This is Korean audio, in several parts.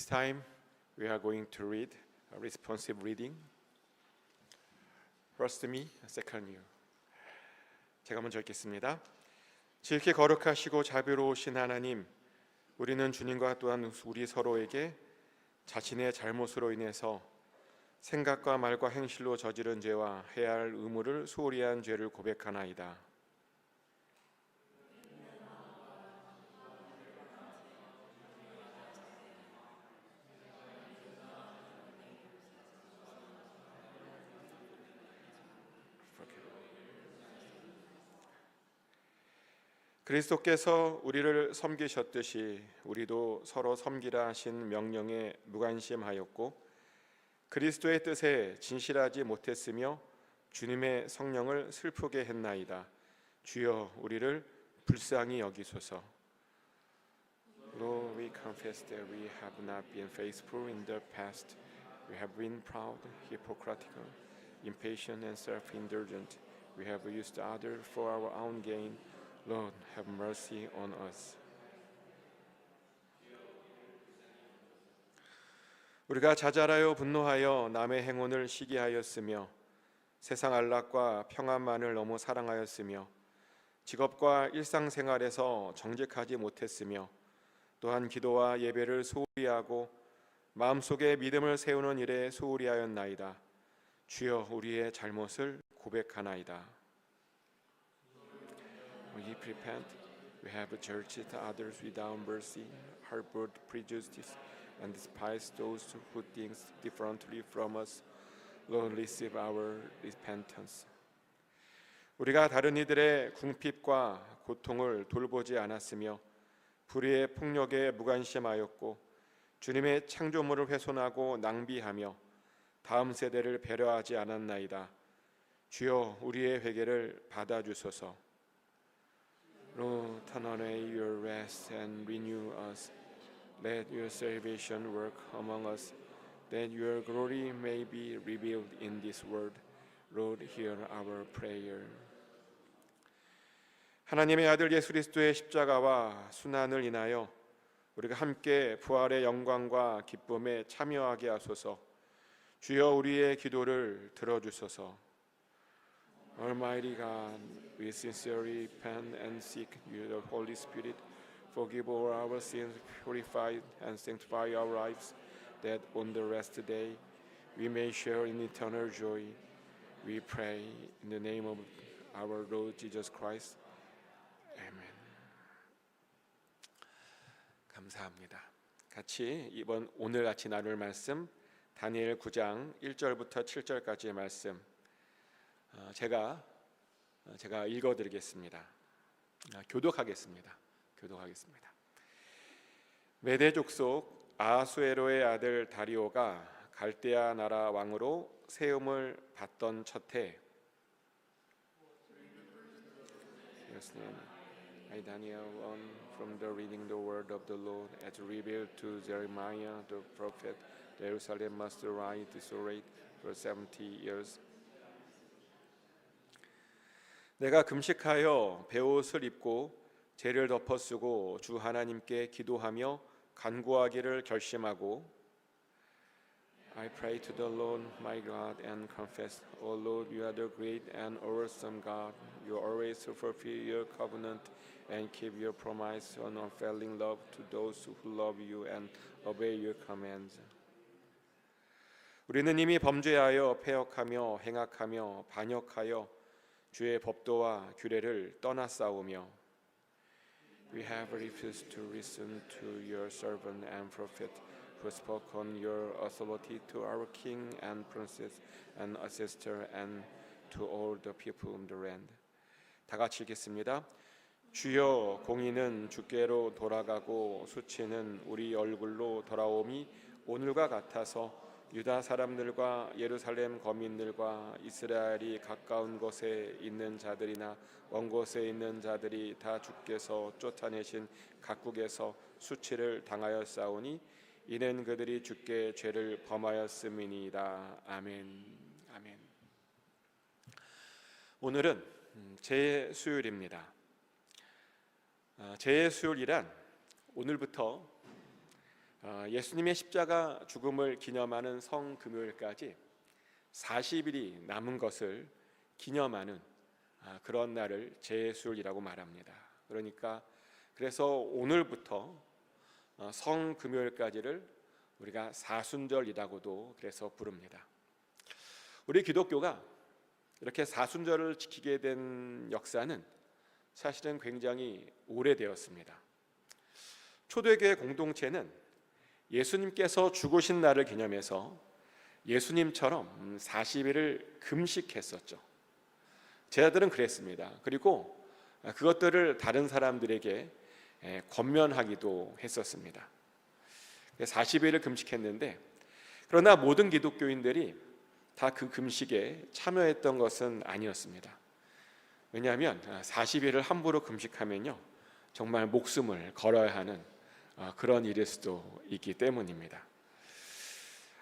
time we are going to read a responsive reading. First me, second you. 제가 먼저 읽겠습니다. 지극히 거룩하시고 자비로우신 하나님, 우리는 주님과 또한 우리 서로에게 자신의 잘못으로 인해서 생각과 말과 행실로 저지른 죄와 해야 할 의무를 소홀히 한 죄를 고백하나이다. 그리스도께서 우리를 섬기셨듯이 우리도 서로 섬기라 하신 명령에 무관심하였고 그리스도의 뜻에 진실하지 못했으며 주님의 성령을 슬프게 했나이다. 주여 우리를 불쌍히 여기소서. Lord, we confess that we have not been faithful in the past. We have been proud, hypocritical, impatient and self-indulgent. We have used others for our own gain. Lord, have mercy on us. 우리가 자잘하여 분노하여 남의 행운을 시기하였으며 세상 안락과 평안만을 너무 사랑하였으며 직업과 일상생활에서 정직하지 못했으며 또한 기도와 예배를 소홀히 하고 마음속에 믿음을 세우는 일에 소홀히 하였나이다. 주여 우리의 잘못을 고백하나이다. We repent. We have judged others without mercy, harbored prejudice, and despised those who think differently from us. Lord, receive our repentance. 우리가 다른 이들의 궁핍과 고통을 돌보지 않았으며 불의의 폭력에 무관심하였고 주님의 창조물을 훼손하고 낭비하며 다음 세대를 배려하지 않았나이다. 주여 우리의 회개를 받아주소서. Lord, turn away your wrath and renew us. Let your salvation work among us, that your glory may be revealed in this world. Lord, hear our prayer. 하나님의 아들 예수 그리스도의 십자가와 순환을 인하여 우리가 함께 부활의 영광과 기쁨에 참여하게 하소서. 주여 우리의 기도를 들어주소서. Almighty God, we sincerely repent and seek you, the Holy Spirit. Forgive all our sins, purify and sanctify our lives, that on the last day we may share in eternal joy. We pray in the name of our Lord Jesus Christ. Amen. 감사합니다. 같이 오늘 같이 나눌 말씀 다니엘 9장 1절부터 7절까지의 말씀 제가 읽어드리겠습니다. 교독하겠습니다. 메대 족속 아하수에로의 아들 다리오가 갈대아 나라 왕으로 세움을 받던 첫해 I Daniel learned from the reading the word of the Lord as revealed to Jeremiah the prophet. Jerusalem must lie desolate for 70 years. 내가 금식하여 베옷을 입고 죄를 덮어쓰고 주 하나님께 기도하며 간구하기를 결심하고 I pray to the Lord my God and confess, O Lord, you are the great and awesome God. You always fulfill your covenant and keep your promise on unfailing love to those who love you and obey your commands. 우리는 이미 범죄하여 패역하며 행악하며 반역하여 주의 법도와 규례를 떠나싸우며 We have refused to listen to your servant and prophet who spoke on your authority to our king and princess and ancestor and to all the people in the land. 다 같이 읽겠습니다. 주여 공의는 주께로 돌아가고 수치는 우리 얼굴로 돌아옴이 오늘과 같아서 유다 사람들과 예루살렘 거민들과 이스라엘이 가까운 곳에 있는 자들이나 먼 곳에 있는 자들이 다 주께서 쫓아내신 각국에서 수치를 당하였사오니 이는 그들이 주께 죄를 범하였음이니이다. 아멘. 아멘. 오늘은 제수요일입니다. 제수요일이란 오늘부터 예수님의 십자가 죽음을 기념하는 성금요일까지 40일이 남은 것을 기념하는 그런 날을 제수일이라고 말합니다. 그러니까 그래서 오늘부터 성금요일까지를 우리가 사순절이라고도 그래서 부릅니다. 우리 기독교가 이렇게 사순절을 지키게 된 역사는 사실은 굉장히 오래되었습니다. 초대교회 공동체는 예수님께서 죽으신 날을 기념해서 예수님처럼 40일을 금식했었죠. 제자들은 그랬습니다. 그리고 그것들을 다른 사람들에게 권면하기도 했었습니다. 40일을 금식했는데, 그러나 모든 기독교인들이 다 그 금식에 참여했던 것은 아니었습니다. 왜냐하면 40일을 함부로 금식하면요 정말 목숨을 걸어야 하는 그런 일일 수도 있기 때문입니다.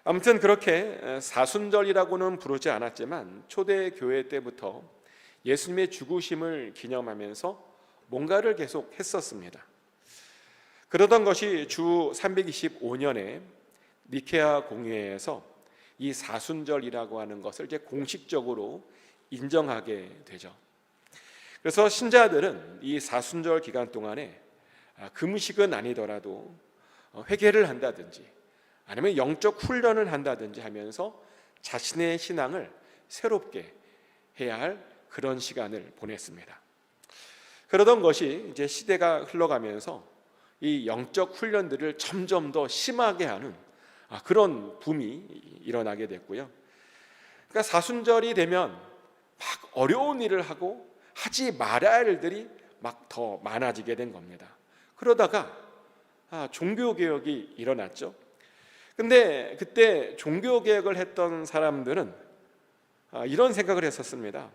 아무튼 그렇게 사순절이라고는 부르지 않았지만 초대 교회 때부터 예수님의 죽으심을 기념하면서 뭔가를 계속 했었습니다. 그러던 것이 주 325년에 니케아 공회에서 이 사순절이라고 하는 것을 이제 공식적으로 인정하게 되죠. 그래서 신자들은 이 사순절 기간 동안에 금식은 아니더라도 회개를 한다든지 아니면 영적 훈련을 한다든지 하면서 자신의 신앙을 새롭게 해야 할 그런 시간을 보냈습니다. 그러던 것이 이제 시대가 흘러가면서 이 영적 훈련들을 점점 더 심하게 하는 그런 붐이 일어나게 됐고요. 그러니까 사순절이 되면 막 어려운 일을 하고 하지 말아야 할 일들이 막 더 많아지게 된 겁니다. 그러다가 종교개혁이 일어났죠. 근데 그때 종교개혁을 했던 사람들은 이런 생각을 했었습니다.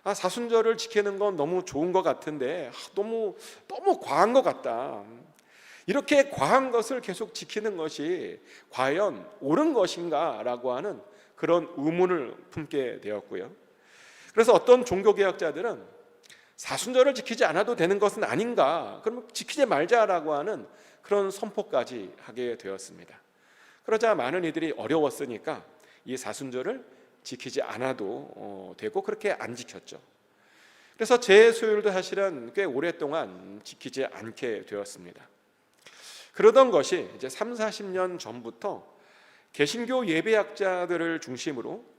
사순절을 지키는 건 너무 좋은 것 같은데 너무 과한 것 같다. 이렇게 과한 것을 계속 지키는 것이 과연 옳은 것인가 라고 하는 그런 의문을 품게 되었고요. 그래서 어떤 종교개혁자들은 사순절을 지키지 않아도 되는 것은 아닌가, 그러면 지키지 말자라고 하는 그런 선포까지 하게 되었습니다. 그러자 많은 이들이 어려웠으니까 이 사순절을 지키지 않아도 되고 그렇게 안 지켰죠. 그래서 제수일도 사실은 꽤 오랫동안 지키지 않게 되었습니다. 그러던 것이 이제 30-40년 전부터 개신교 예배학자들을 중심으로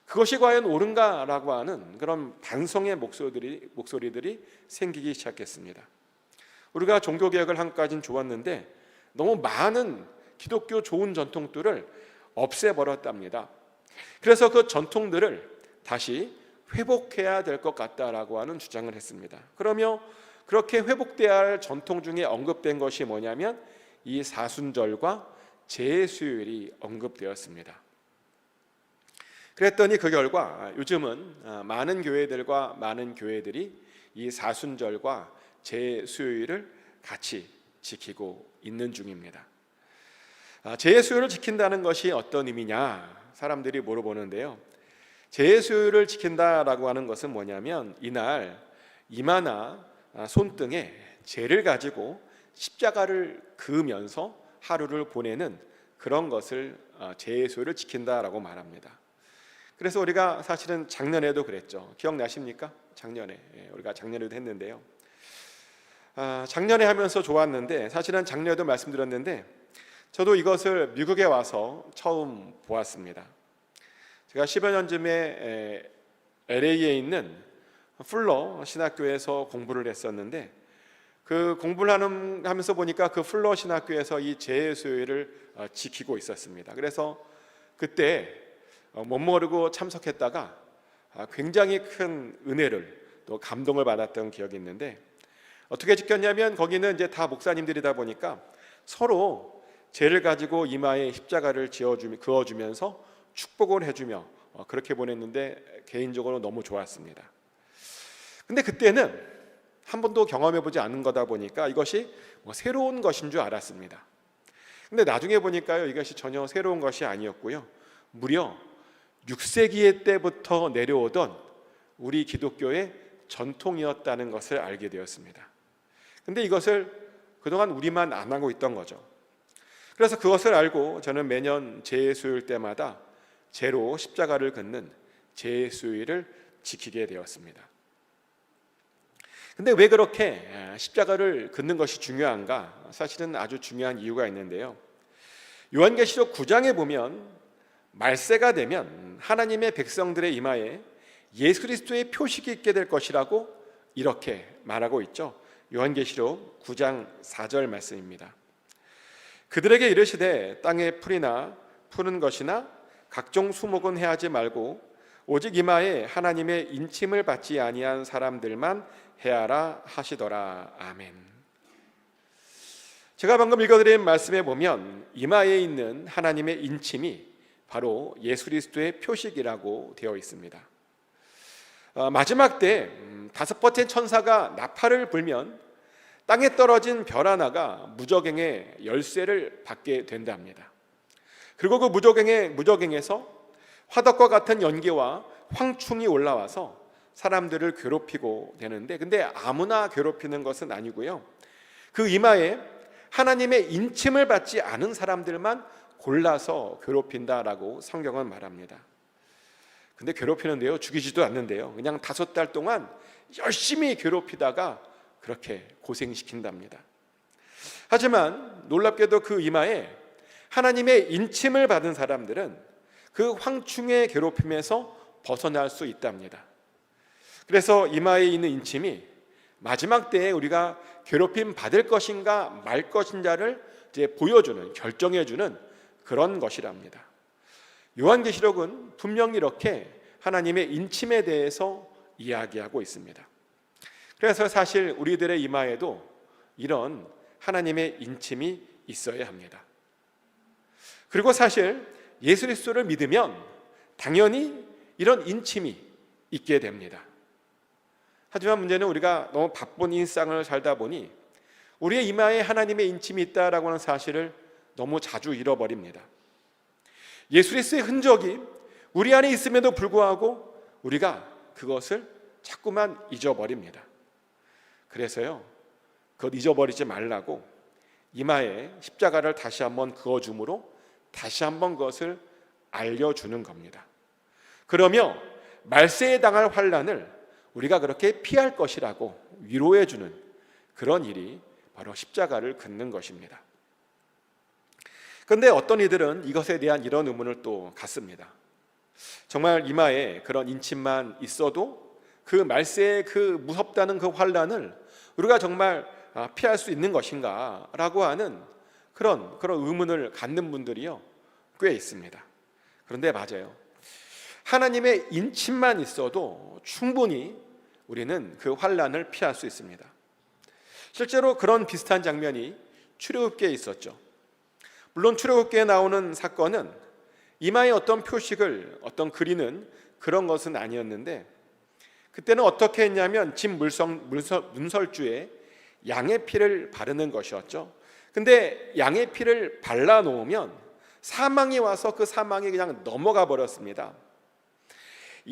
그것이 과연 옳은가라고 하는 그런 반성의 목소리들이 생기기 시작했습니다. 우리가 종교개혁을 한 것까지는 좋았는데 너무 많은 기독교 좋은 전통들을 없애버렸답니다. 그래서 그 전통들을 다시 회복해야 될 것 같다라고 하는 주장을 했습니다. 그러며 그렇게 회복돼야 할 전통 중에 언급된 것이 뭐냐면 이 사순절과 제수일이 언급되었습니다. 그랬더니 그 결과 요즘은 많은 교회들과 많은 교회들이 이 사순절과 제수일을 같이 지키고 있는 중입니다. 제수일을 지킨다는 것이 어떤 의미냐 사람들이 물어보는데요. 제수일을 지킨다라고 하는 것은 뭐냐면 이날 이마나 손등에 재를 가지고 십자가를 그으면서 하루를 보내는 그런 것을 제수일을 지킨다라고 말합니다. 그래서 우리가 사실은 작년에도 그랬죠. 기억나십니까? 작년에 우리가 작년에도 했는데요. 작년에 하면서 좋았는데 사실은 작년에도 말씀드렸는데 저도 이것을 미국에 와서 처음 보았습니다. 제가 10여 년쯤에 LA에 있는 풀러 신학교에서 공부를 했었는데 그 공부를 하면서 보니까 그 풀러 신학교에서 이 제수일을 지키고 있었습니다. 그래서 그때 못 모르고 참석했다가 굉장히 큰 은혜를 또 감동을 받았던 기억이 있는데 어떻게 지켰냐면 거기는 이제 다 목사님들이다 보니까 서로 재를 가지고 이마에 십자가를 그어주면서 축복을 해주며 그렇게 보냈는데 개인적으로 너무 좋았습니다. 근데 그때는 한 번도 경험해보지 않은 거다 보니까 이것이 새로운 것인 줄 알았습니다. 근데 나중에 보니까요 이것이 전혀 새로운 것이 아니었고요, 무려 6세기 때부터 내려오던 우리 기독교의 전통이었다는 것을 알게 되었습니다. 근데 이것을 그동안 우리만 안 하고 있던 거죠. 그래서 그것을 알고 저는 매년 제수일 때마다 제로 십자가를 긋는 제수일을 지키게 되었습니다. 근데 왜 그렇게 십자가를 긋는 것이 중요한가? 사실은 아주 중요한 이유가 있는데요. 요한계시록 9장에 보면 말세가 되면 하나님의 백성들의 이마에 예수 그리스도의 표식이 있게 될 것이라고 이렇게 말하고 있죠. 요한계시록 9장 4절 말씀입니다. 그들에게 이르시되 땅의 풀이나 푸는 것이나 각종 수목은 해하지 말고 오직 이마에 하나님의 인침을 받지 아니한 사람들만 해하라 하시더라. 아멘. 제가 방금 읽어드린 말씀에 보면 이마에 있는 하나님의 인침이 바로 예수 그리스도의 표식이라고 되어 있습니다. 마지막 때 5번째 천사가 나팔을 불면 땅에 떨어진 별 하나가 무저갱의 열쇠를 받게 된답니다. 그리고 그 무저갱에서 화덕과 같은 연기와 황충이 올라와서 사람들을 괴롭히고 되는데, 근데 아무나 괴롭히는 것은 아니고요, 그 이마에 하나님의 인침을 받지 않은 사람들만 골라서 괴롭힌다라고 성경은 말합니다. 근데 괴롭히는데요, 죽이지도 않는데요, 그냥 5달 동안 열심히 괴롭히다가 그렇게 고생시킨답니다. 하지만 놀랍게도 그 이마에 하나님의 인침을 받은 사람들은 그 황충의 괴롭힘에서 벗어날 수 있답니다. 그래서 이마에 있는 인침이 마지막 때에 우리가 괴롭힘 받을 것인가 말 것인가를 이제 보여주는, 결정해주는 그런 것이랍니다. 요한계시록은 분명히 이렇게 하나님의 인침에 대해서 이야기하고 있습니다. 그래서 사실 우리들의 이마에도 이런 하나님의 인침이 있어야 합니다. 그리고 사실 예수 그리스도를 믿으면 당연히 이런 인침이 있게 됩니다. 하지만 문제는 우리가 너무 바쁜 일상을 살다 보니 우리의 이마에 하나님의 인침이 있다라고 하는 사실을 너무 자주 잃어버립니다. 예수 그리스도의 흔적이 우리 안에 있음에도 불구하고 우리가 그것을 자꾸만 잊어버립니다. 그래서요, 그것 잊어버리지 말라고 이마에 십자가를 다시 한번 그어줌으로 다시 한번 그것을 알려주는 겁니다. 그러며 말세에 당할 환난을 우리가 그렇게 피할 것이라고 위로해주는 그런 일이 바로 십자가를 긋는 것입니다. 그런데 어떤 이들은 이것에 대한 이런 의문을 또 갖습니다. 정말 이마에 그런 인침만 있어도 그 말세의 그 무섭다는 그 환난을 우리가 정말 피할 수 있는 것인가 라고 하는 그런 의문을 갖는 분들이요, 꽤 있습니다. 그런데 맞아요. 하나님의 인침만 있어도 충분히 우리는 그 환난을 피할 수 있습니다. 실제로 그런 비슷한 장면이 출애굽기에 있었죠. 물론 출애굽기에 나오는 사건은 이마에 어떤 표식을 그리는 그런 것은 아니었는데, 그때는 어떻게 했냐면 집 문설주에 양의 피를 바르는 것이었죠. 근데 양의 피를 발라놓으면 사망이 와서 그 사망이 그냥 넘어가 버렸습니다.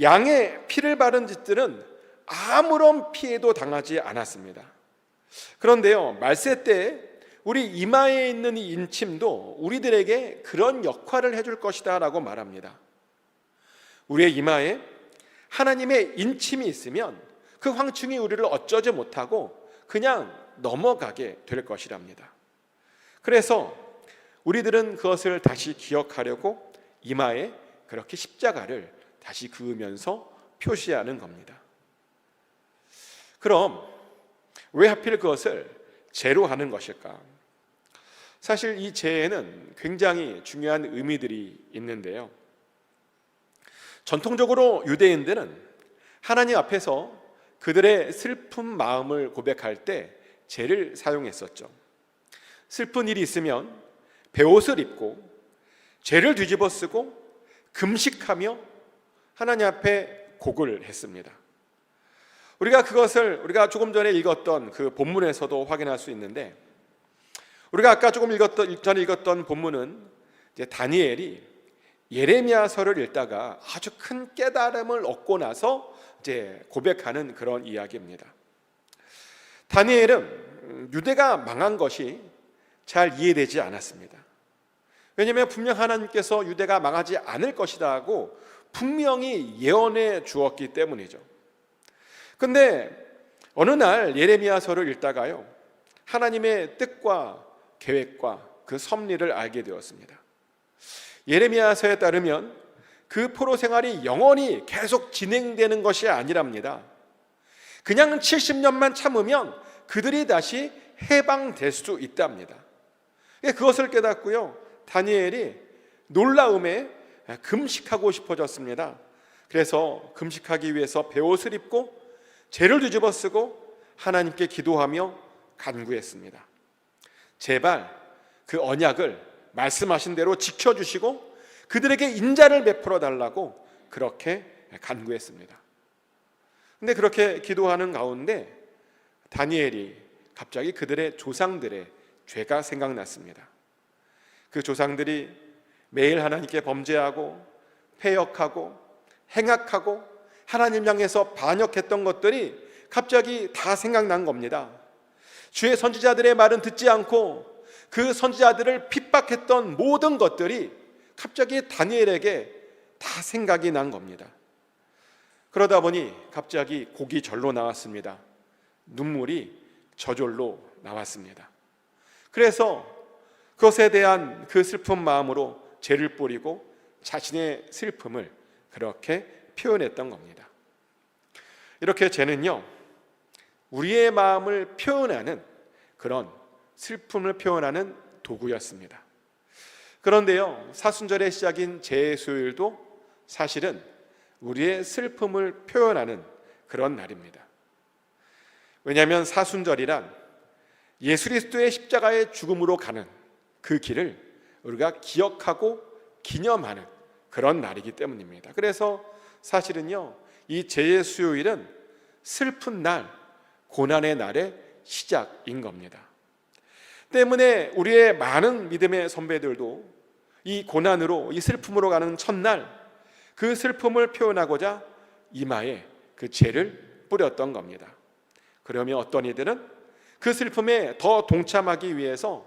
양의 피를 바른 짓들은 아무런 피해도 당하지 않았습니다. 그런데요, 말세 때 우리 이마에 있는 이 인침도 우리들에게 그런 역할을 해줄 것이다 라고 말합니다. 우리의 이마에 하나님의 인침이 있으면 그 황충이 우리를 어쩌지 못하고 그냥 넘어가게 될 것이랍니다. 그래서 우리들은 그것을 다시 기억하려고 이마에 그렇게 십자가를 다시 그으면서 표시하는 겁니다. 그럼 왜 하필 그것을 제로 하는 것일까? 사실 이 제에는 굉장히 중요한 의미들이 있는데요. 전통적으로 유대인들은 하나님 앞에서 그들의 슬픈 마음을 고백할 때 제를 사용했었죠. 슬픈 일이 있으면 베옷을 입고 죄를 뒤집어 쓰고 금식하며 하나님 앞에 곡을 했습니다. 우리가 조금 전에 읽었던 그 본문에서도 확인할 수 있는데, 우리가 아까 조금 전에 읽었던 본문은 이제 다니엘이 예레미야서를 읽다가 아주 큰 깨달음을 얻고 나서 이제 고백하는 그런 이야기입니다. 다니엘은 유대가 망한 것이 잘 이해되지 않았습니다. 왜냐하면 분명 하나님께서 유대가 망하지 않을 것이다 하고 분명히 예언해 주었기 때문이죠. 근데 어느 날 예레미야서를 읽다가요, 하나님의 뜻과 계획과 그 섭리를 알게 되었습니다. 예레미야서에 따르면 그 포로 생활이 영원히 계속 진행되는 것이 아니랍니다. 그냥 70년만 참으면 그들이 다시 해방될 수 있답니다. 그것을 깨닫고요, 다니엘이 놀라움에 금식하고 싶어졌습니다. 그래서 금식하기 위해서 베옷을 입고 죄를 뒤집어 쓰고 하나님께 기도하며 간구했습니다. 제발 그 언약을 말씀하신 대로 지켜주시고 그들에게 인자를 베풀어 달라고 그렇게 간구했습니다. 근데 그렇게 기도하는 가운데 다니엘이 갑자기 그들의 조상들의 죄가 생각났습니다. 그 조상들이 매일 하나님께 범죄하고 패역하고 행악하고 하나님 향해서 반역했던 것들이 갑자기 다 생각난 겁니다. 주의 선지자들의 말은 듣지 않고 그 선지자들을 핍박했던 모든 것들이 갑자기 다니엘에게 다 생각이 난 겁니다. 그러다 보니 갑자기 곡이 절로 나왔습니다. 눈물이 저절로 나왔습니다. 그래서 그것에 대한 그 슬픈 마음으로 죄를 뿌리고 자신의 슬픔을 그렇게 표현했던 겁니다. 이렇게 죄는요, 우리의 마음을 표현하는 그런 슬픔을 표현하는 도구였습니다. 그런데요, 사순절의 시작인 제수일도 사실은 우리의 슬픔을 표현하는 그런 날입니다. 왜냐하면 사순절이란 예수 그리스도의 십자가의 죽음으로 가는 그 길을 우리가 기억하고 기념하는 그런 날이기 때문입니다. 그래서 사실은요, 이 제수요일은 슬픈 날, 고난의 날의 시작인 겁니다. 때문에 우리의 많은 믿음의 선배들도 이 고난으로, 이 슬픔으로 가는 첫날, 그 슬픔을 표현하고자 이마에 그 죄를 뿌렸던 겁니다. 그러면 어떤 이들은 그 슬픔에 더 동참하기 위해서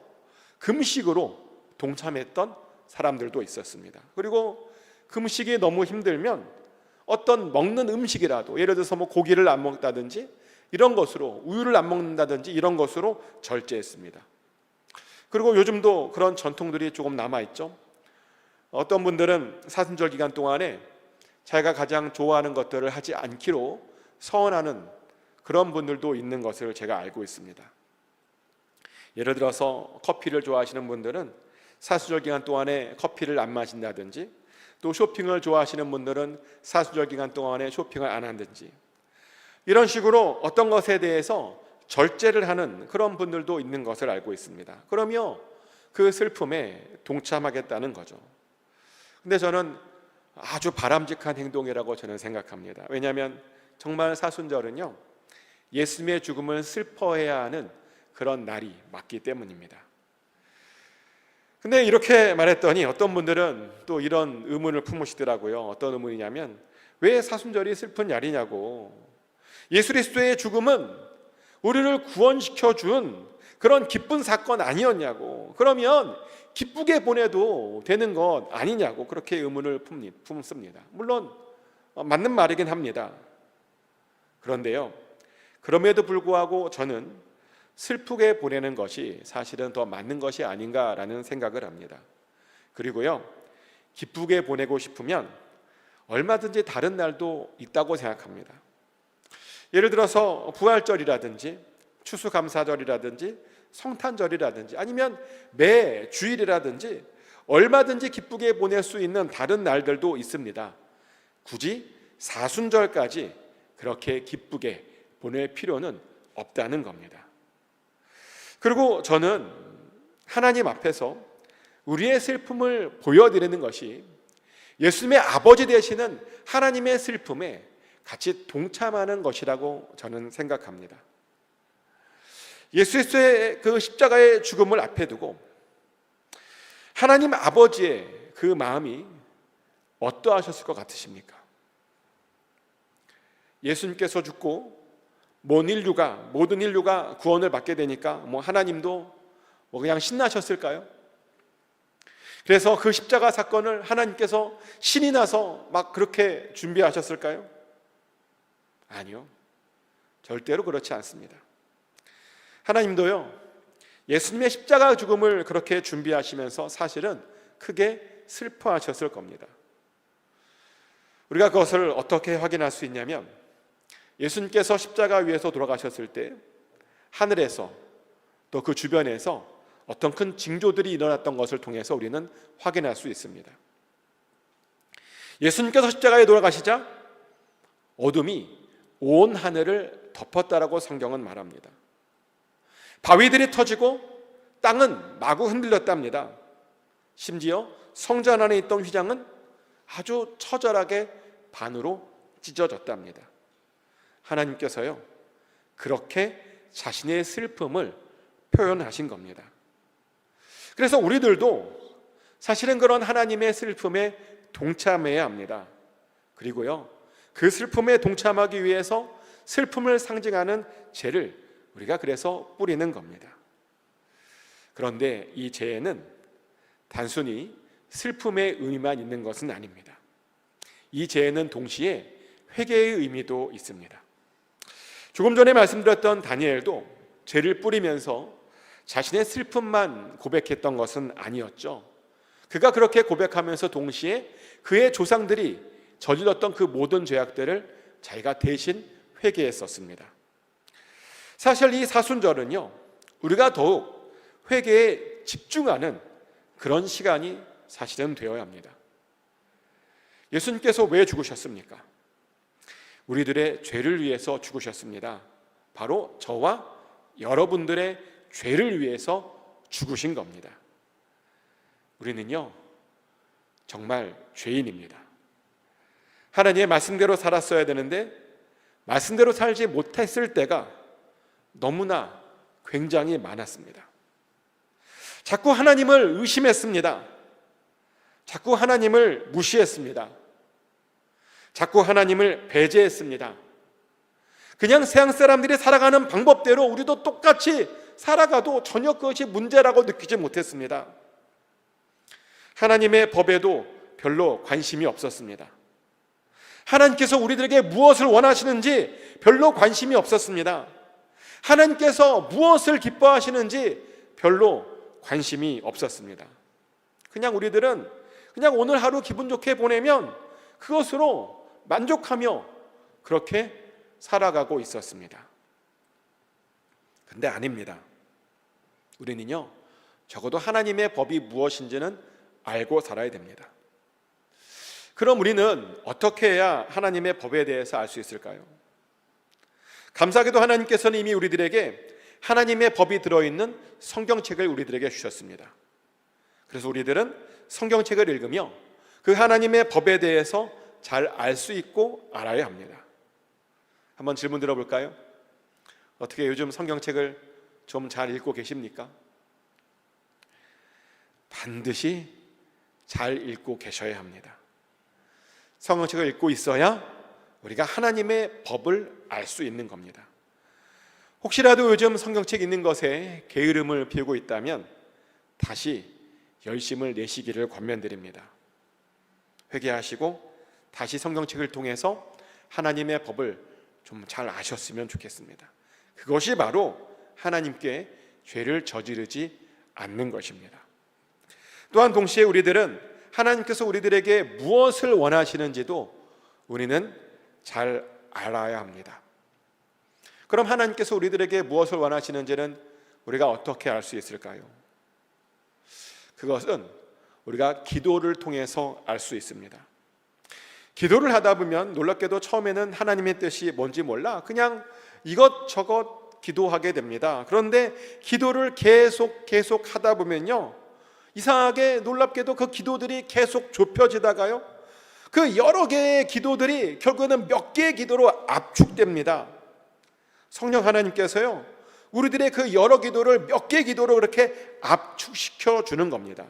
금식으로 동참했던 사람들도 있었습니다. 그리고 금식이 너무 힘들면 어떤 먹는 음식이라도, 예를 들어서 뭐 고기를 안 먹다든지 이런 것으로, 우유를 안 먹는다든지 이런 것으로 절제했습니다. 그리고 요즘도 그런 전통들이 조금 남아있죠. 어떤 분들은 사순절 기간 동안에 자기가 가장 좋아하는 것들을 하지 않기로 서원하는 그런 분들도 있는 것을 제가 알고 있습니다. 예를 들어서 커피를 좋아하시는 분들은 사순절 기간 동안에 커피를 안 마신다든지, 또 쇼핑을 좋아하시는 분들은 사순절 기간 동안에 쇼핑을 안 한다든지, 이런 식으로 어떤 것에 대해서 절제를 하는 그런 분들도 있는 것을 알고 있습니다. 그러며 그 슬픔에 동참하겠다는 거죠. 근데 저는 아주 바람직한 행동이라고 저는 생각합니다. 왜냐하면 정말 사순절은요, 예수님의 죽음을 슬퍼해야 하는 그런 날이 맞기 때문입니다. 근데 이렇게 말했더니 어떤 분들은 또 이런 의문을 품으시더라고요. 어떤 의문이냐면, 왜 사순절이 슬픈 날이냐고. 예수 그리스도의 죽음은 우리를 구원시켜 준 그런 기쁜 사건 아니었냐고. 그러면 기쁘게 보내도 되는 것 아니냐고 그렇게 의문을 품습니다. 물론 맞는 말이긴 합니다. 그런데요, 그럼에도 불구하고 저는 슬프게 보내는 것이 사실은 더 맞는 것이 아닌가라는 생각을 합니다. 그리고요, 기쁘게 보내고 싶으면 얼마든지 다른 날도 있다고 생각합니다. 예를 들어서 부활절이라든지 추수감사절이라든지 성탄절이라든지 아니면 매 주일이라든지 얼마든지 기쁘게 보낼 수 있는 다른 날들도 있습니다. 굳이 사순절까지 그렇게 기쁘게 보낼 필요는 없다는 겁니다. 그리고 저는 하나님 앞에서 우리의 슬픔을 보여드리는 것이 예수님의 아버지 되시는 하나님의 슬픔에 같이 동참하는 것이라고 저는 생각합니다. 예수 그리스도의 그 십자가의 죽음을 앞에 두고 하나님 아버지의 그 마음이 어떠하셨을 것 같으십니까? 예수님께서 죽고 모든 인류가 구원을 받게 되니까 하나님도 그냥 신나셨을까요? 그래서 그 십자가 사건을 하나님께서 신이 나서 막 그렇게 준비하셨을까요? 아니요, 절대로 그렇지 않습니다. 하나님도요, 예수님의 십자가 죽음을 그렇게 준비하시면서 사실은 크게 슬퍼하셨을 겁니다. 우리가 그것을 어떻게 확인할 수 있냐면, 예수님께서 십자가 위에서 돌아가셨을 때 하늘에서 또 그 주변에서 어떤 큰 징조들이 일어났던 것을 통해서 우리는 확인할 수 있습니다. 예수님께서 십자가에 돌아가시자 어둠이 온 하늘을 덮었다라고 성경은 말합니다. 바위들이 터지고 땅은 마구 흔들렸답니다. 심지어 성전 안에 있던 휘장은 아주 처절하게 반으로 찢어졌답니다. 하나님께서요, 그렇게 자신의 슬픔을 표현하신 겁니다. 그래서 우리들도 사실은 그런 하나님의 슬픔에 동참해야 합니다. 그리고요, 그 슬픔에 동참하기 위해서 슬픔을 상징하는 죄를 우리가 그래서 뿌리는 겁니다. 그런데 이 죄에는 단순히 슬픔의 의미만 있는 것은 아닙니다. 이 죄에는 동시에 회개의 의미도 있습니다. 조금 전에 말씀드렸던 다니엘도 죄를 뿌리면서 자신의 슬픔만 고백했던 것은 아니었죠. 그가 그렇게 고백하면서 동시에 그의 조상들이 저질렀던 그 모든 죄악들을 자기가 대신 회개했었습니다. 사실 이 사순절은요, 우리가 더욱 회개에 집중하는 그런 시간이 사실은 되어야 합니다. 예수님께서 왜 죽으셨습니까? 우리들의 죄를 위해서 죽으셨습니다. 바로 저와 여러분들의 죄를 위해서 죽으신 겁니다. 우리는요, 정말 죄인입니다. 하나님의 말씀대로 살았어야 되는데 말씀대로 살지 못했을 때가 너무나 굉장히 많았습니다. 자꾸 하나님을 의심했습니다. 자꾸 하나님을 무시했습니다. 자꾸 하나님을 배제했습니다. 그냥 세상 사람들이 살아가는 방법대로 우리도 똑같이 살아가도 전혀 그것이 문제라고 느끼지 못했습니다. 하나님의 법에도 별로 관심이 없었습니다. 하나님께서 우리들에게 무엇을 원하시는지 별로 관심이 없었습니다. 하나님께서 무엇을 기뻐하시는지 별로 관심이 없었습니다. 그냥 우리들은 그냥 오늘 하루 기분 좋게 보내면 그것으로 만족하며 그렇게 살아가고 있었습니다. 근데 아닙니다. 우리는요, 적어도 하나님의 법이 무엇인지는 알고 살아야 됩니다. 그럼 우리는 어떻게 해야 하나님의 법에 대해서 알 수 있을까요? 감사하게도 하나님께서는 이미 우리들에게 하나님의 법이 들어있는 성경책을 우리들에게 주셨습니다. 그래서 우리들은 성경책을 읽으며 그 하나님의 법에 대해서 잘 알 수 있고 알아야 합니다. 한번 질문 들어볼까요? 어떻게 요즘 성경책을 좀 잘 읽고 계십니까? 반드시 잘 읽고 계셔야 합니다. 성경책을 읽고 있어야 우리가 하나님의 법을 알 수 있는 겁니다. 혹시라도 요즘 성경책 읽는 것에 게으름을 피우고 있다면 다시 열심을 내시기를 권면드립니다. 회개하시고 다시 성경책을 통해서 하나님의 법을 좀 잘 아셨으면 좋겠습니다. 그것이 바로 하나님께 죄를 저지르지 않는 것입니다. 또한 동시에 우리들은 하나님께서 우리들에게 무엇을 원하시는지도 우리는 잘 알아야 합니다. 그럼 하나님께서 우리들에게 무엇을 원하시는지는 우리가 어떻게 알 수 있을까요? 그것은 우리가 기도를 통해서 알 수 있습니다. 기도를 하다 보면 놀랍게도 처음에는 하나님의 뜻이 뭔지 몰라 그냥 이것저것 기도하게 됩니다. 그런데 기도를 계속 하다 보면요, 이상하게 놀랍게도 그 기도들이 계속 좁혀지다가요, 그 여러 개의 기도들이 결국에는 몇 개의 기도로 압축됩니다. 성령 하나님께서요, 우리들의 그 여러 기도를 몇 개의 기도로 그렇게 압축시켜 주는 겁니다.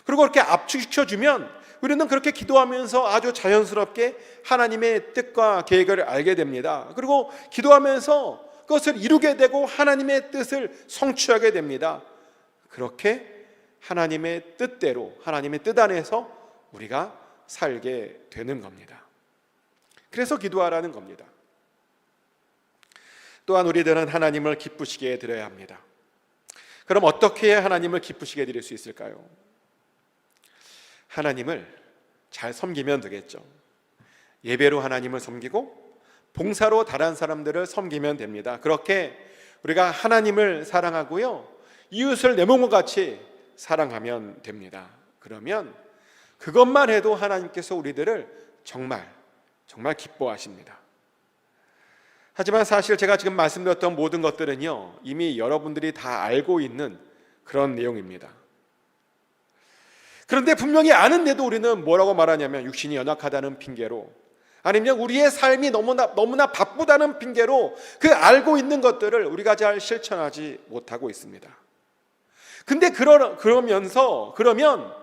그리고 그렇게 압축시켜 주면 우리는 그렇게 기도하면서 아주 자연스럽게 하나님의 뜻과 계획을 알게 됩니다. 그리고 기도하면서 그것을 이루게 되고 하나님의 뜻을 성취하게 됩니다. 그렇게 하나님의 뜻대로, 하나님의 뜻 안에서 우리가 살게 되는 겁니다. 그래서 기도하라는 겁니다. 또한 우리들은 하나님을 기쁘시게 드려야 합니다. 그럼 어떻게 해야 하나님을 기쁘시게 드릴 수 있을까요? 하나님을 잘 섬기면 되겠죠. 예배로 하나님을 섬기고 봉사로 다른 사람들을 섬기면 됩니다. 그렇게 우리가 하나님을 사랑하고요, 이웃을 내 몸과 같이 사랑하면 됩니다. 그러면 그것만 해도 하나님께서 우리들을 정말 기뻐하십니다. 하지만 사실 제가 지금 말씀드렸던 모든 것들은요, 이미 여러분들이 다 알고 있는 그런 내용입니다. 그런데 분명히 아는데도 우리는 뭐라고 말하냐면 육신이 연약하다는 핑계로, 아니면 우리의 삶이 너무나 바쁘다는 핑계로 그 알고 있는 것들을 우리가 잘 실천하지 못하고 있습니다. 근데 그러면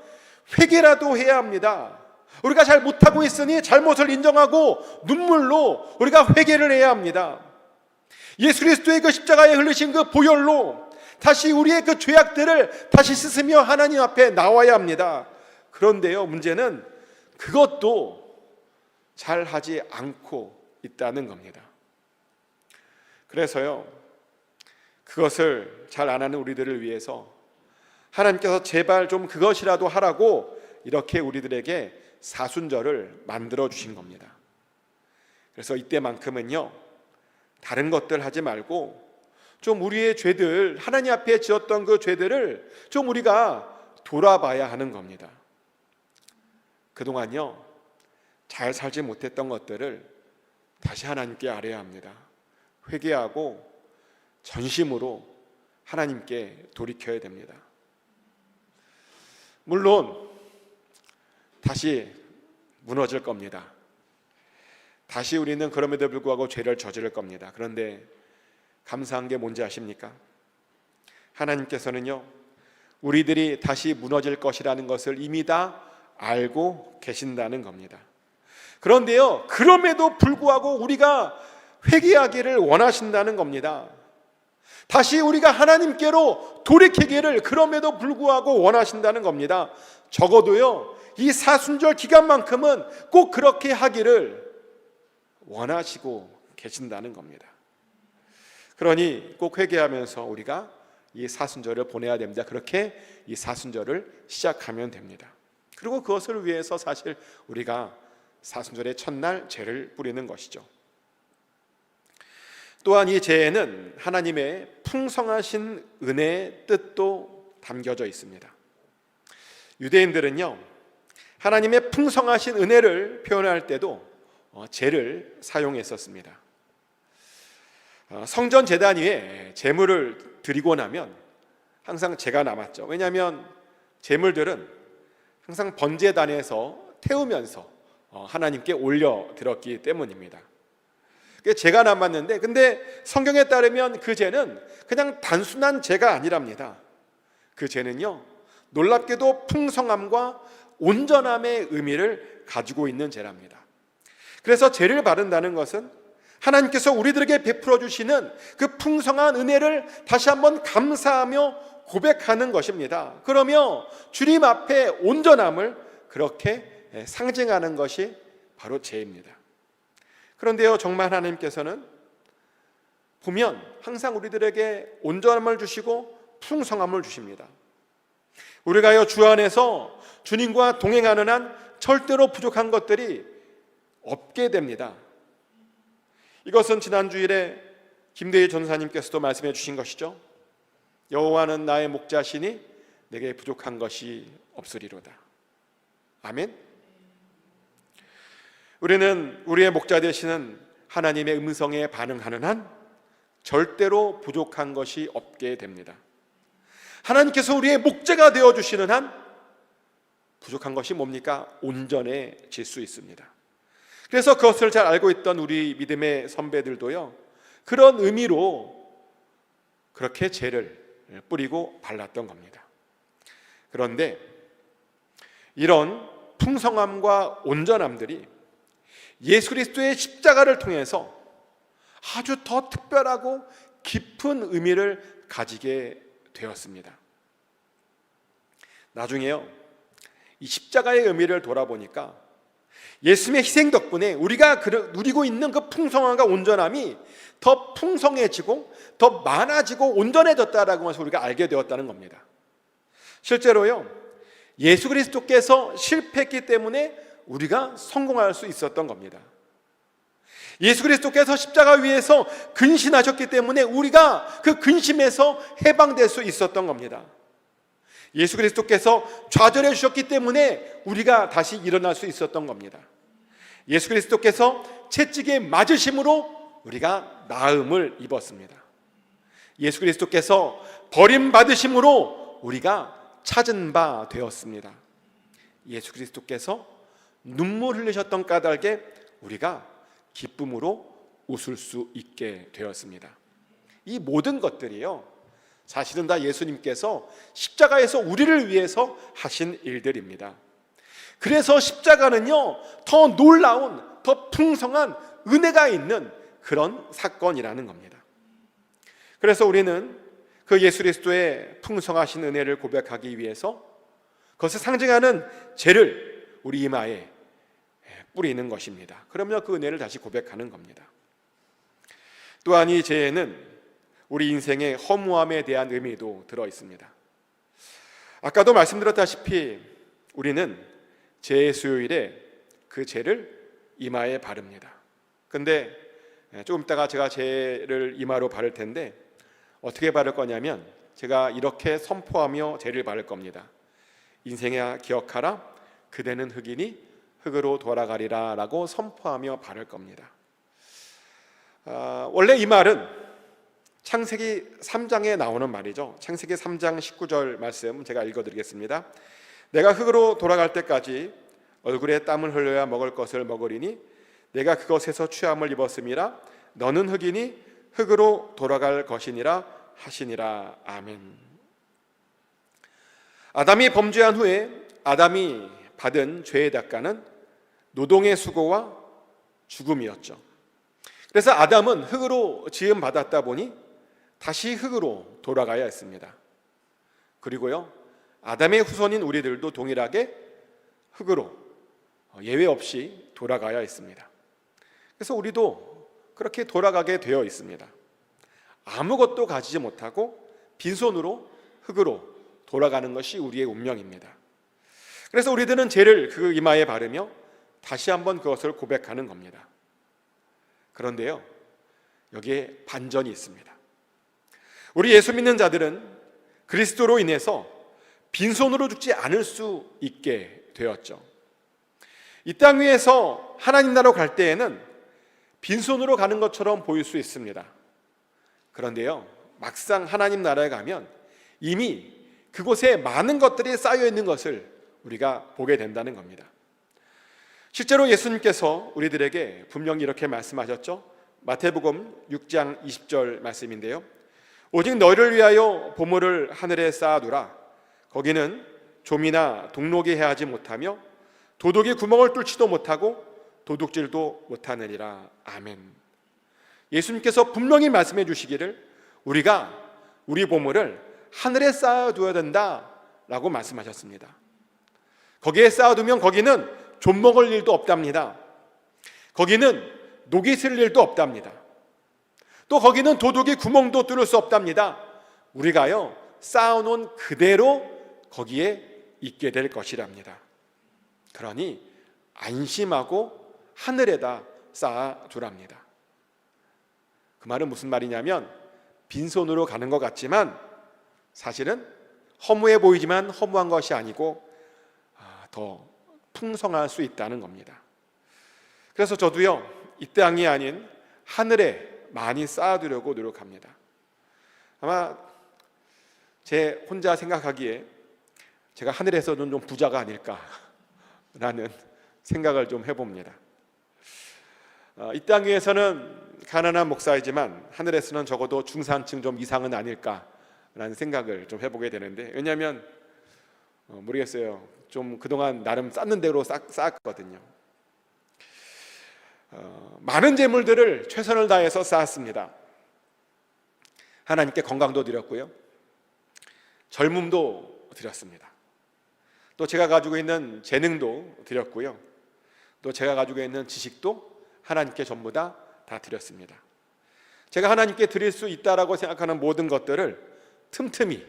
회개라도 해야 합니다. 우리가 잘 못하고 있으니 잘못을 인정하고 눈물로 우리가 회개를 해야 합니다. 예수 그리스도의 그 십자가에 흘리신 그 보혈로 다시 우리의 그 죄악들을 다시 씻으며 하나님 앞에 나와야 합니다. 그런데요, 문제는 그것도 잘 하지 않고 있다는 겁니다. 그래서요, 그것을 잘 안 하는 우리들을 위해서 하나님께서 제발 좀 그것이라도 하라고 이렇게 우리들에게 사순절을 만들어 주신 겁니다. 그래서 이때만큼은요, 다른 것들 하지 말고 좀 우리의 죄들, 하나님 앞에 지었던 그 죄들을 좀 우리가 돌아봐야 하는 겁니다. 그동안요, 잘 살지 못했던 것들을 다시 하나님께 아뢰야 합니다. 회개하고 전심으로 하나님께 돌이켜야 됩니다. 물론 다시 무너질 겁니다. 다시 우리는 그럼에도 불구하고 죄를 저지를 겁니다. 그런데 감사한 게 뭔지 아십니까? 하나님께서는요, 우리들이 다시 무너질 것이라는 것을 이미 다 알고 계신다는 겁니다. 그런데요, 그럼에도 불구하고 우리가 회개하기를 원하신다는 겁니다. 다시 우리가 하나님께로 돌이키기를 그럼에도 불구하고 원하신다는 겁니다. 적어도요, 이 사순절 기간만큼은 꼭 그렇게 하기를 원하시고 계신다는 겁니다. 그러니 꼭 회개하면서 우리가 이 사순절을 보내야 됩니다. 그렇게 이 사순절을 시작하면 됩니다. 그리고 그것을 위해서 사실 우리가 사순절의 첫날 제를 뿌리는 것이죠. 또한 이 제에는 하나님의 풍성하신 은혜의 뜻도 담겨져 있습니다. 유대인들은요, 하나님의 풍성하신 은혜를 표현할 때도 제를 사용했었습니다. 성전 제단 위에 제물을 드리고 나면 항상 제가 남았죠. 왜냐하면 제물들은 항상 번제단에서 태우면서 하나님께 올려드렸기 때문입니다. 제가 남았는데, 근데 성경에 따르면 그 제는 그냥 단순한 제가 아니랍니다. 그 제는요, 놀랍게도 풍성함과 온전함의 의미를 가지고 있는 제랍니다. 그래서 제를 바른다는 것은 하나님께서 우리들에게 베풀어 주시는 그 풍성한 은혜를 다시 한번 감사하며 고백하는 것입니다. 그러며 주님 앞에 온전함을 그렇게 상징하는 것이 바로 제입니다. 그런데요, 정말 하나님께서는 보면 항상 우리들에게 온전함을 주시고 풍성함을 주십니다. 우리가요, 주 안에서 주님과 동행하는 한 절대로 부족한 것들이 없게 됩니다. 이것은 지난 주일에 김대희 전사님께서도 말씀해 주신 것이죠. 여호와는 나의 목자시니 내게 부족한 것이 없으리로다. 아멘. 우리는 우리의 목자 되시는 하나님의 음성에 반응하는 한 절대로 부족한 것이 없게 됩니다. 하나님께서 우리의 목자가 되어주시는 한 부족한 것이 뭡니까? 온전해질 수 있습니다. 그래서 그것을 잘 알고 있던 우리 믿음의 선배들도요, 그런 의미로 그렇게 제를 뿌리고 발랐던 겁니다. 그런데 이런 풍성함과 온전함들이 예수 그리스도의 십자가를 통해서 아주 더 특별하고 깊은 의미를 가지게 되었습니다. 나중에요, 이 십자가의 의미를 돌아보니까 예수님의 희생 덕분에 우리가 누리고 있는 그 풍성함과 온전함이 더 풍성해지고 더 많아지고 온전해졌다라고 해서 우리가 알게 되었다는 겁니다. 실제로요, 예수 그리스도께서 실패했기 때문에 우리가 성공할 수 있었던 겁니다. 예수 그리스도께서 십자가 위에서 근신하셨기 때문에 우리가 그 근심에서 해방될 수 있었던 겁니다. 예수 그리스도께서 좌절해 주셨기 때문에 우리가 다시 일어날 수 있었던 겁니다. 예수 그리스도께서 채찍에 맞으심으로 우리가 나음을 입었습니다. 예수 그리스도께서 버림받으심으로 우리가 찾은 바 되었습니다. 예수 그리스도께서 눈물 흘리셨던 까닭에 우리가 기쁨으로 웃을 수 있게 되었습니다. 이 모든 것들이요, 사실은 다 예수님께서 십자가에서 우리를 위해서 하신 일들입니다. 그래서 십자가는요, 더 놀라운, 더 풍성한 은혜가 있는 그런 사건이라는 겁니다. 그래서 우리는 그 예수 그리스도의 풍성하신 은혜를 고백하기 위해서 그것을 상징하는 죄를 우리 이마에 뿌리는 것입니다. 그러면 그 은혜를 다시 고백하는 겁니다. 또한 이 죄에는 우리 인생의 허무함에 대한 의미도 들어 있습니다. 아까도 말씀드렸다시피 우리는 죄의 수요일에 그 죄를 이마에 바릅니다. 근데 조금 있다가 제가 죄를 이마로 바를 텐데 어떻게 바를 거냐면 제가 이렇게 선포하며 죄를 바를 겁니다. 인생아 기억하라, 그대는 흑이니 흙으로 돌아가리라 라고 선포하며 바를 겁니다. 원래 이 말은 창세기 3장에 나오는 말이죠. 창세기 3장 19절 말씀 제가 읽어드리겠습니다. 내가 흙으로 돌아갈 때까지 얼굴에 땀을 흘려야 먹을 것을 먹으리니 내가 그것에서 취함을 입었음이라. 너는 흙이니 흙으로 돌아갈 것이니라 하시니라. 아멘. 아담이 범죄한 후에 아담이 받은 죄의 대가는 노동의 수고와 죽음이었죠. 그래서 아담은 흙으로 지음 받았다 보니 다시 흙으로 돌아가야 했습니다. 그리고요, 아담의 후손인 우리들도 동일하게 흙으로 예외 없이 돌아가야 했습니다. 그래서 우리도 그렇게 돌아가게 되어 있습니다. 아무것도 가지지 못하고 빈손으로 흙으로 돌아가는 것이 우리의 운명입니다. 그래서 우리들은 죄를 그 이마에 바르며 다시 한번 그것을 고백하는 겁니다. 그런데요, 여기에 반전이 있습니다. 우리 예수 믿는 자들은 그리스도로 인해서 빈손으로 죽지 않을 수 있게 되었죠. 이 땅 위에서 하나님 나라로 갈 때에는 빈손으로 가는 것처럼 보일 수 있습니다. 그런데요, 막상 하나님 나라에 가면 이미 그곳에 많은 것들이 쌓여 있는 것을 우리가 보게 된다는 겁니다. 실제로 예수님께서 우리들에게 분명히 이렇게 말씀하셨죠. 마태복음 6장 20절 말씀인데요, 오직 너희를 위하여 보물을 하늘에 쌓아두라. 거기는 좀이나 동록이 해하지 못하며 도둑이 구멍을 뚫지도 못하고 도둑질도 못하느니라. 아멘. 예수님께서 분명히 말씀해 주시기를 우리가 우리 보물을 하늘에 쌓아두어야 된다라고 말씀하셨습니다. 거기에 쌓아두면 거기는 좀 먹을 일도 없답니다. 거기는 녹이 슬 일도 없답니다. 또 거기는 도둑이 구멍도 뚫을 수 없답니다. 우리가요, 쌓아놓은 그대로 거기에 있게 될 것이랍니다. 그러니 안심하고 하늘에다 쌓아두랍니다. 그 말은 무슨 말이냐면 빈손으로 가는 것 같지만 사실은 허무해 보이지만 허무한 것이 아니고 더 풍성할 수 있다는 겁니다. 그래서 저도요, 이 땅이 아닌 하늘에 많이 쌓아두려고 노력합니다. 아마 제 혼자 생각하기에 제가 하늘에서는 좀 부자가 아닐까라는 생각을 좀 해봅니다. 이 땅 위에서는 가난한 목사이지만 하늘에서는 적어도 중산층 좀 이상은 아닐까라는 생각을 좀 해보게 되는데, 왜냐하면 모르겠어요. 좀 그동안 나름 쌓는 대로 쌓았거든요. 많은 재물들을 최선을 다해서 쌓았습니다. 하나님께 건강도 드렸고요, 젊음도 드렸습니다. 또 제가 가지고 있는 재능도 드렸고요. 또 제가 가지고 있는 지식도 하나님께 전부 다 드렸습니다. 제가 하나님께 드릴 수 있다라고 생각하는 모든 것들을 틈틈이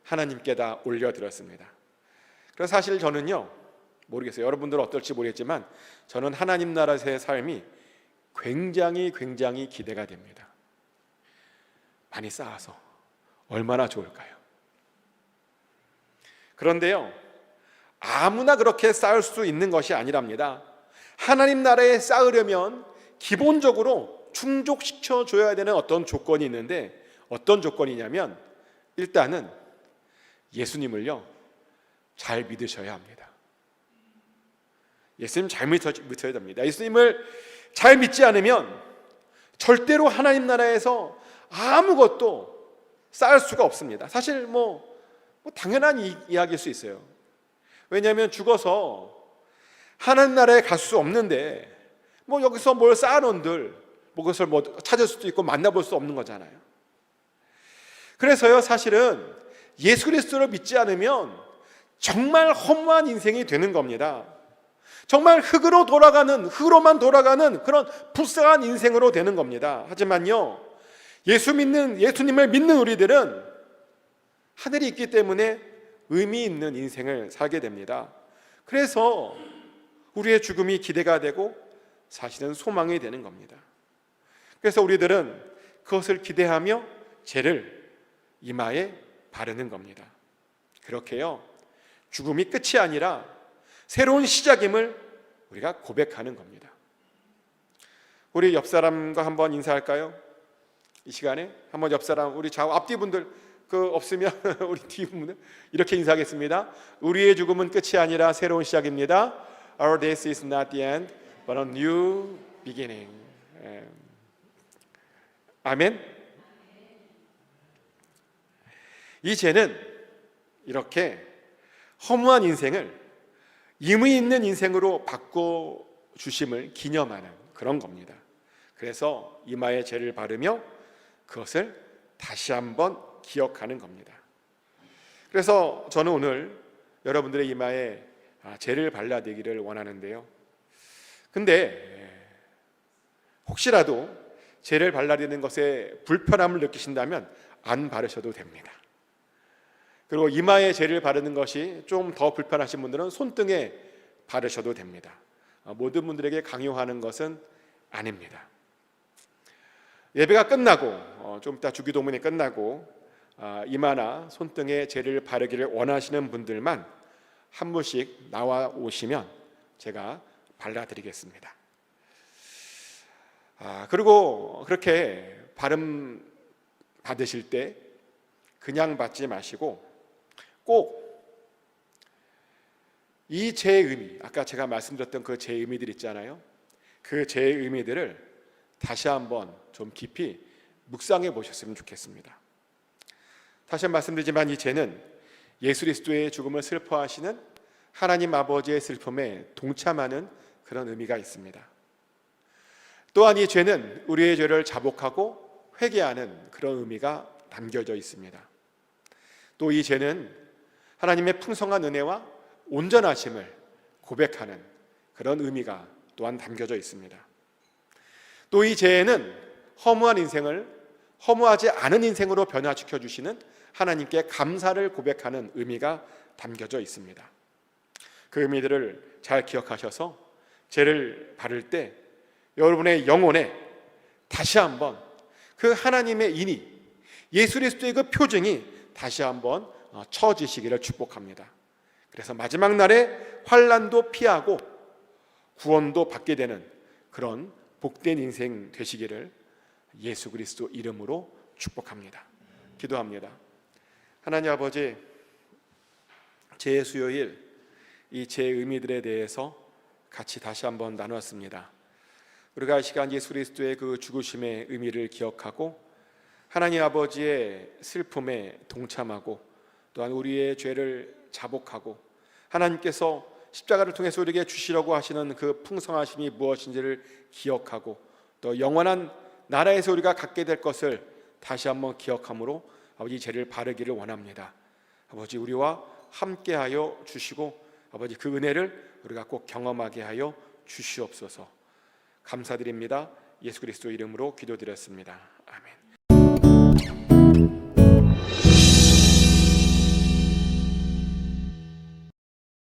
하나님께 다 올려드렸습니다. 그래서 사실 저는요, 모르겠어요. 여러분들은 어떨지 모르겠지만 저는 하나님 나라에서의 삶이 굉장히 기대가 됩니다. 많이 쌓아서 얼마나 좋을까요? 그런데요, 아무나 그렇게 쌓을 수 있는 것이 아니랍니다. 하나님 나라에 쌓으려면 기본적으로 충족시켜 줘야 되는 어떤 조건이 있는데, 어떤 조건이냐면 일단은 예수님을요 잘 믿으셔야 합니다. 예수님 잘 믿어야 됩니다. 예수님을 잘 믿지 않으면 절대로 하나님 나라에서 아무것도 쌓을 수가 없습니다. 사실 뭐 당연한 이야기일 수 있어요. 왜냐하면 죽어서 하나님 나라에 갈 수 없는데 여기서 뭘 쌓아놓은들 그것을 찾을 수도 있고 만나볼 수 없는 거잖아요. 그래서요, 사실은 예수 그리스도를 믿지 않으면 정말 허무한 인생이 되는 겁니다. 정말 흙으로만 돌아가는 그런 불쌍한 인생으로 되는 겁니다. 하지만요, 예수님을 믿는 우리들은 하늘이 있기 때문에 의미 있는 인생을 살게 됩니다. 그래서 우리의 죽음이 기대가 되고 사실은 소망이 되는 겁니다. 그래서 우리들은 그것을 기대하며 죄를 이마에 바르는 겁니다. 그렇게요, 죽음이 끝이 아니라 새로운 시작임을 우리가 고백하는 겁니다. 우리 옆 사람과 한번 인사할까요? 이 시간에 한번 옆 사람, 우리 좌우 앞뒤 분들 없으면 우리 뒤 분들 이렇게 인사하겠습니다. 우리의 죽음은 끝이 아니라 새로운 시작입니다. Our death is not the end, but a new beginning. 아멘. 이 죄는 이렇게 허무한 인생을 의미 있는 인생으로 바꿔주심을 기념하는 그런 겁니다. 그래서 이마에 죄를 바르며 그것을 다시 한번 기억하는 겁니다. 그래서 저는 오늘 여러분들의 이마에 죄를 발라드리기를 원하는데요, 근데 혹시라도 죄를 발라드리는 것에 불편함을 느끼신다면 안 바르셔도 됩니다. 그리고 이마에 죄를 바르는 것이 좀 더 불편하신 분들은 손등에 바르셔도 됩니다. 모든 분들에게 강요하는 것은 아닙니다. 예배가 끝나고 좀 이따 주기도문이 끝나고 이마나 손등에 죄를 바르기를 원하시는 분들만 한 분씩 나와 오시면 제가 발라드리겠습니다. 그리고 그렇게 발음 받으실 때 그냥 받지 마시고 꼭 이 죄의 의미, 아까 제가 말씀드렸던 그 죄의 의미들 있잖아요. 그 죄의 의미들을 다시 한번 좀 깊이 묵상해 보셨으면 좋겠습니다. 다시 한번 말씀드리지만 이 죄는 예수 그리스도의 죽음을 슬퍼하시는 하나님 아버지의 슬픔에 동참하는 그런 의미가 있습니다. 또한 이 죄는 우리의 죄를 자복하고 회개하는 그런 의미가 담겨져 있습니다. 또 이 죄는 하나님의 풍성한 은혜와 온전하심을 고백하는 그런 의미가 또한 담겨져 있습니다. 또 이 죄는 허무한 인생을 허무하지 않은 인생으로 변화시켜 주시는 하나님께 감사를 고백하는 의미가 담겨져 있습니다. 그 의미들을 잘 기억하셔서 죄를 바를 때 여러분의 영혼에 다시 한번 그 하나님의 인이, 예수 그리스도의 그 표징이 다시 한번 쳐지시기를 축복합니다. 그래서 마지막 날에 환난도 피하고 구원도 받게 되는 그런 복된 인생 되시기를 예수 그리스도 이름으로 축복합니다. 기도합니다. 하나님 아버지, 제 수요일 이 제 의미들에 대해서 같이 다시 한번 나눴습니다. 우리가 이 시간 예수 그리스도의 그 죽으심의 의미를 기억하고 하나님 아버지의 슬픔에 동참하고 또한 우리의 죄를 자복하고 하나님께서 십자가를 통해서 우리에게 주시려고 하시는 그 풍성하심이 무엇인지를 기억하고 또 영원한 나라에서 우리가 갖게 될 것을 다시 한번 기억함으로 아버지 죄를 바르기를 원합니다. 아버지, 우리와 함께하여 주시고 아버지, 그 은혜를 우리가 꼭 경험하게 하여 주시옵소서. 감사드립니다. 예수 그리스도 이름으로 기도드렸습니다. 아멘.